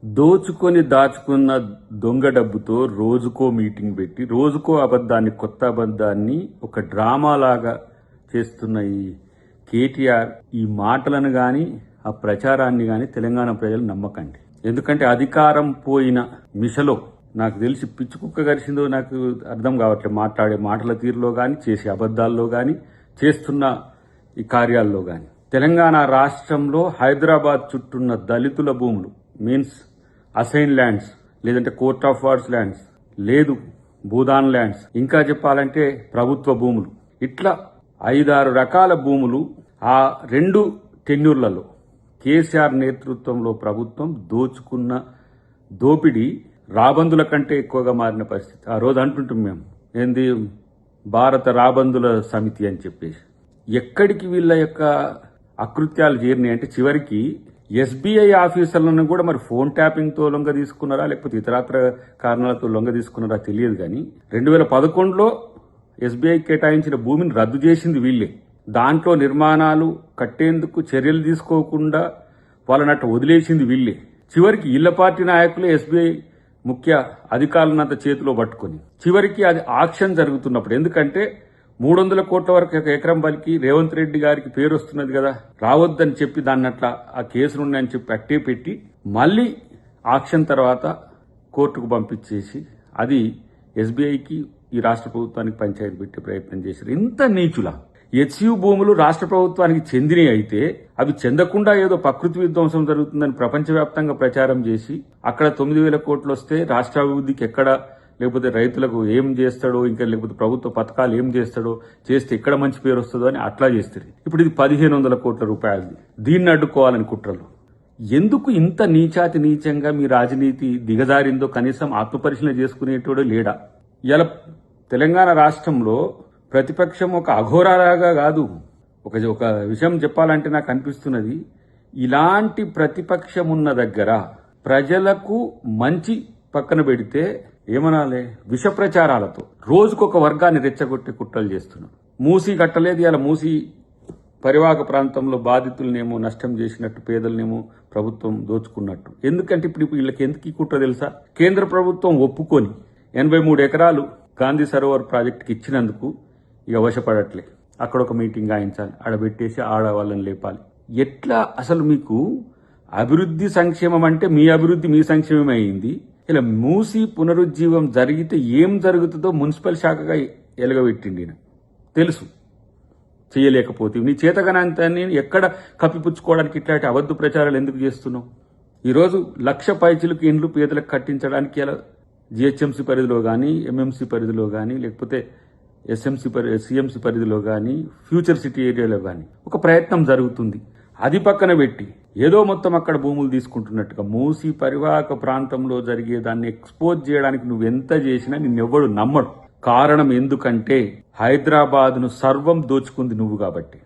దోచుకొని దాచుకున్న దొంగ డబ్బుతో రోజుకో మీటింగ్ పెట్టి రోజుకో అబద్ధాన్ని కొత్త అబద్ధాన్ని ఒక డ్రామా లాగా చేస్తున్న ఈ కేటీఆర్ ఈ మాటలను గాని ఆ ప్రచారాన్ని గాని తెలంగాణ ప్రజలు నమ్మకండి. ఎందుకంటే అధికారం పోయిన మిషలో నాకు తెలిసి పిచ్చి కుక్క గరిచిందో నాకు అర్థం కావట్లేదు. మాట్లాడే మాటల తీరులో గాని చేసే అబద్ధాల్లో గాని చేస్తున్న ఈ కార్యాల్లో గాని. తెలంగాణ రాష్ట్రంలో హైదరాబాద్ చుట్టూన్న దళితుల భూములు మీన్స్ అసైన్ ల్యాండ్స్, లేదంటే కోర్ట్ ఆఫ్ వార్డ్స్ ల్యాండ్స్, లేదు భూదాన్ ల్యాండ్స్, ఇంకా చెప్పాలంటే ప్రభుత్వ భూములు, ఇట్లా 5-6 రకాల భూములు ఆ 2 టెన్యూర్లలో కేసీఆర్ నేతృత్వంలో ప్రభుత్వం దోచుకున్న దోపిడీ రాబందుల కంటే ఎక్కువగా మారిన పరిస్థితి. ఆ రోజు అంటుంటాం మేము ఏంది భారత రాబందుల సమితి అని చెప్పేసి. ఎక్కడికి వీళ్ళ యొక్క అకృత్యాలు చేరినాయి అంటే చివరికి ఎస్బీఐ ఆఫీసర్లను కూడా మరి ఫోన్ ట్యాపింగ్తో లొంగ తీసుకున్నారా లేకపోతే ఇతరత్ర కారణాలతో లొంగ తీసుకున్నారా తెలియదు. కానీ 2011లో ఎస్బీఐ కేటాయించిన భూమిని రద్దు చేసింది వీళ్ళే. దాంట్లో నిర్మాణాలు కట్టేందుకు చర్యలు తీసుకోకుండా వాళ్ళనట్టు వదిలేసింది వీళ్ళే. చివరికి ఇళ్ల పార్టీ నాయకులే ఎస్బీఐ ముఖ్య అధికారులంతా చేతిలో పట్టుకుని చివరికి అది ఆక్షన్ జరుగుతున్నప్పుడు, ఎందుకంటే 300 కోట్ల వరకు ఒక ఎకరం బలికి రేవంత్ రెడ్డి గారికి పేరు వస్తున్నది కదా, రావద్దని చెప్పి దాన్ని అట్లా ఆ కేసులున్నాయని చెప్పి అట్టే పెట్టి మళ్ళీ ఆక్షన్ తర్వాత కోర్టుకు పంపించేసి అది ఎస్బీఐకి ఈ రాష్ట్ర ప్రభుత్వానికి పంచాయతీ పెట్టే ప్రయత్నం చేశారు. ఇంత నీచులా హెచ్యూ భూములు రాష్ట్ర ప్రభుత్వానికి చెందినవి అయితే అవి చెందకుండా ఏదో ప్రకృతి విధ్వంసం జరుగుతుందని ప్రపంచవ్యాప్తంగా ప్రచారం చేసి అక్కడ 9,000 కోట్లు వస్తే రాష్ట్ర అభివృద్ధికి ఎక్కడ, లేకపోతే రైతులకు ఏం చేస్తాడో, ఇంకా లేకపోతే ప్రభుత్వ పథకాలు ఏం చేస్తాడో, చేస్తే ఎక్కడ మంచి పేరు వస్తుందో అని అట్లా చేస్తారు. ఇప్పుడు ఇది 1,500 కోట్ల రూపాయలది. దీన్ని అడ్డుకోవాలని కుట్రలు. ఎందుకు ఇంత నీచాతి నీచంగా మీ రాజనీతి దిగజారిందో కనీసం ఆత్మపరిశీలన చేసుకునేటోడు లేడా? ఇలా తెలంగాణ రాష్ట్రంలో ప్రతిపక్షం ఒక అఘోరాగా కాదు. ఒక విషయం చెప్పాలంటే నాకు అనిపిస్తున్నది, ఇలాంటి ప్రతిపక్షం ఉన్న దగ్గర ప్రజలకు మంచి పక్కన పెడితే ఏమనాలే విష ప్రచారాలతో రోజుకొక వర్గాన్ని రెచ్చగొట్టి కుట్రలు చేస్తున్నారు. మూసీ కట్టలేదు, ఇలా మూసీ పరివాహక ప్రాంతంలో బాధితులనేమో నష్టం చేసినట్టు, పేదలనేమో ప్రభుత్వం దోచుకున్నట్టు. ఎందుకంటే ఇప్పుడు వీళ్ళకి ఎందుకు ఈ కుట్ర తెలుసా? కేంద్ర ప్రభుత్వం ఒప్పుకొని 83 ఎకరాలు గాంధీ సరోవర్ ప్రాజెక్టుకి ఇచ్చినందుకు ఇక వశపడట్లే. అక్కడ ఒక మీటింగ్ గాయించాలి, ఆడబెట్టేసి వాళ్ళని లేపాలి. ఎట్లా అసలు మీకు అభివృద్ధి సంక్షేమం అంటే మీ అభివృద్ధి మీ సంక్షేమం అయింది. ఇలా మూసి పునరుజ్జీవం జరిగితే ఏం జరుగుతుందో మున్సిపల్ శాఖగా ఎలగబెట్టిండి. తెలుసు చేయలేకపోతే నీ చేతగనంతాన్ని ఎక్కడ కప్పిపుచ్చుకోవడానికి ఇట్లాంటి అబద్ధ ప్రచారాలు ఎందుకు చేస్తున్నావు? ఈరోజు 1,00,000 పైచిలకు ఇండ్లు పేదలకు కట్టించడానికి ఇలా జిహెచ్ఎంసీ పరిధిలో కానీ, ఎంఎంసీ పరిధిలో కానీ, లేకపోతే సిఎంసీ పరిధిలో కానీ, ఫ్యూచర్ సిటీ ఏరియాలో కానీ ఒక ప్రయత్నం జరుగుతుంది. అది పక్కన పెట్టి ఏదో మొత్తం అక్కడ భూములు తీసుకుంటున్నట్టుగా మూసీ పరివాహక ప్రాంతంలో జరిగేదాన్ని ఎక్స్పోజ్ చేయడానికి నువ్వెంత చేసినా నిన్నెవ్వడు నమ్మడు. కారణం ఎందుకంటే హైదరాబాద్ను సర్వం దోచుకుంది నువ్వు కాబట్టి.